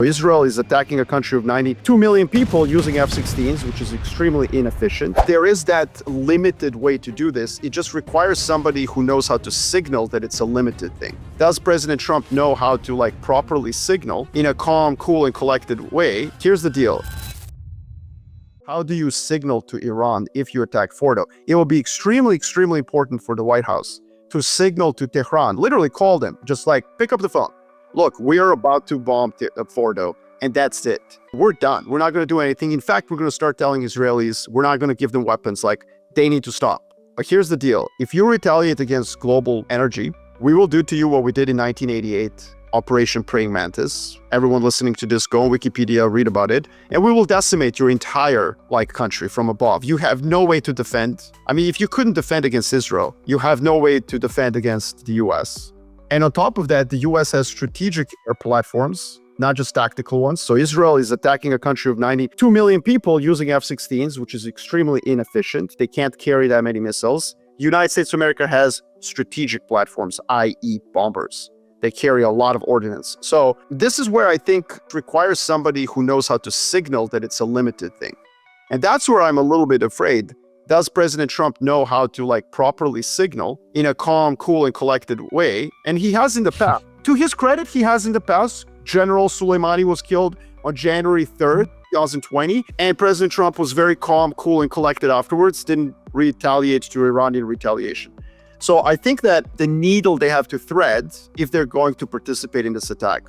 Israel is attacking a country of 92 million people using F-16s, which is extremely inefficient. There is that limited way to do this. It just requires somebody who knows how to signal that it's a limited thing. Does President Trump know how to properly signal in a calm, cool, and collected way? Here's the deal. How do you signal to Iran if you attack Fordo? It will be extremely, extremely important for the White House to signal to Tehran, literally call them, just pick up the phone. Look, we are about to bomb Fordo, and that's it. We're done. We're not going to do anything. In fact, we're going to start telling Israelis we're not going to give them weapons. They need to stop. But here's the deal. If you retaliate against global energy, we will do to you what we did in 1988, Operation Praying Mantis. Everyone listening to this, go on Wikipedia, read about it. And we will decimate your entire country from above. You have no way to defend. I mean, if you couldn't defend against Israel, you have no way to defend against the US. And on top of that, the US has strategic air platforms, not just tactical ones. So Israel is attacking a country of 92 million people using F-16s, which is extremely inefficient. They can't carry that many missiles. The United States of America has strategic platforms, i.e. bombers. They carry a lot of ordnance. So this is where I think it requires somebody who knows how to signal that it's a limited thing. And that's where I'm a little bit afraid. Does President Trump know how to properly signal in a calm, cool, and collected way? And he has in the past. To his credit, he has in the past. General Soleimani was killed on January 3rd, 2020. And President Trump was very calm, cool, and collected afterwards, didn't retaliate to Iranian retaliation. So I think that the needle they have to thread if they're going to participate in this attack.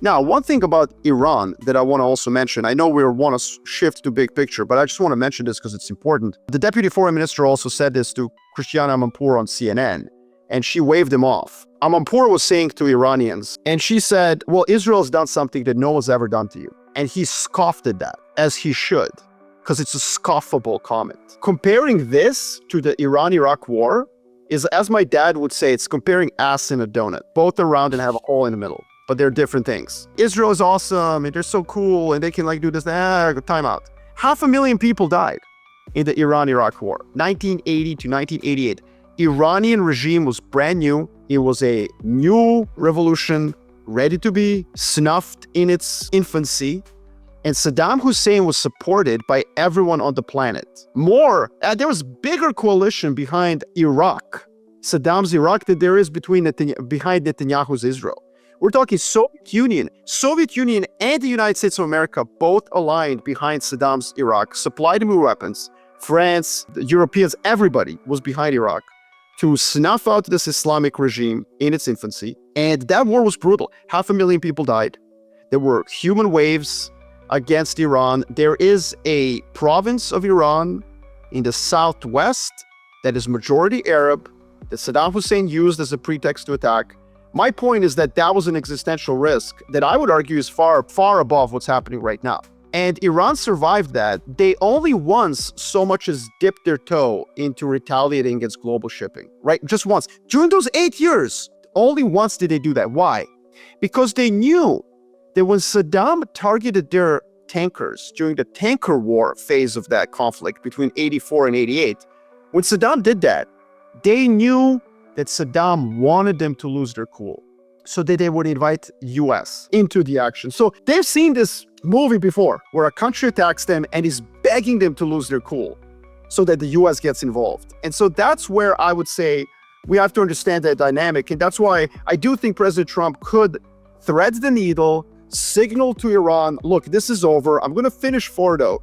Now, one thing about Iran that I want to also mention, I know we want to shift to big picture, but I just want to mention this because it's important. The deputy foreign minister also said this to Christiane Amanpour on CNN, and she waved him off. Amanpour was saying to Iranians, and she said, well, Israel's done something that no one's ever done to you. And he scoffed at that, as he should, because it's a scoffable comment. Comparing this to the Iran-Iraq war is, as my dad would say, it's comparing ass and a donut. Both are round and have a hole in the middle. But they're different things. Israel is awesome, and they're so cool, and they can do this, time out. 500,000 people died in the Iran-Iraq war, 1980 to 1988. Iranian regime was brand new. It was a new revolution, ready to be snuffed in its infancy. And Saddam Hussein was supported by everyone on the planet. There was bigger coalition behind Iraq, Saddam's Iraq, than there is behind Netanyahu's Israel. We're talking Soviet Union and the United States of America both aligned behind Saddam's Iraq, supplied him with weapons. France, the Europeans, everybody was behind Iraq to snuff out this Islamic regime in its infancy. And that war was brutal. 500,000 people died. There were human waves against Iran. There is a province of Iran in the southwest that is majority Arab that Saddam Hussein used as a pretext to attack. My point is that was an existential risk that I would argue is far, far above what's happening right now. And Iran survived that. They only once so much as dipped their toe into retaliating against global shipping, right? Just once. During those 8 years, only once did they do that. Why? Because they knew that when Saddam targeted their tankers during the tanker war phase of that conflict between 84 and 88, when Saddam did that, they knew that Saddam wanted them to lose their cool so that they would invite US into the action. So they've seen this movie before where a country attacks them and is begging them to lose their cool so that the US gets involved. And so that's where I would say we have to understand that dynamic. And that's why I do think President Trump could thread the needle, signal to Iran, look, this is over. I'm going to finish Fordo.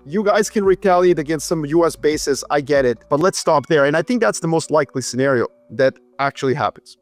You guys can retaliate against some US bases. I get it, but let's stop there. And I think that's the most likely scenario that actually happens.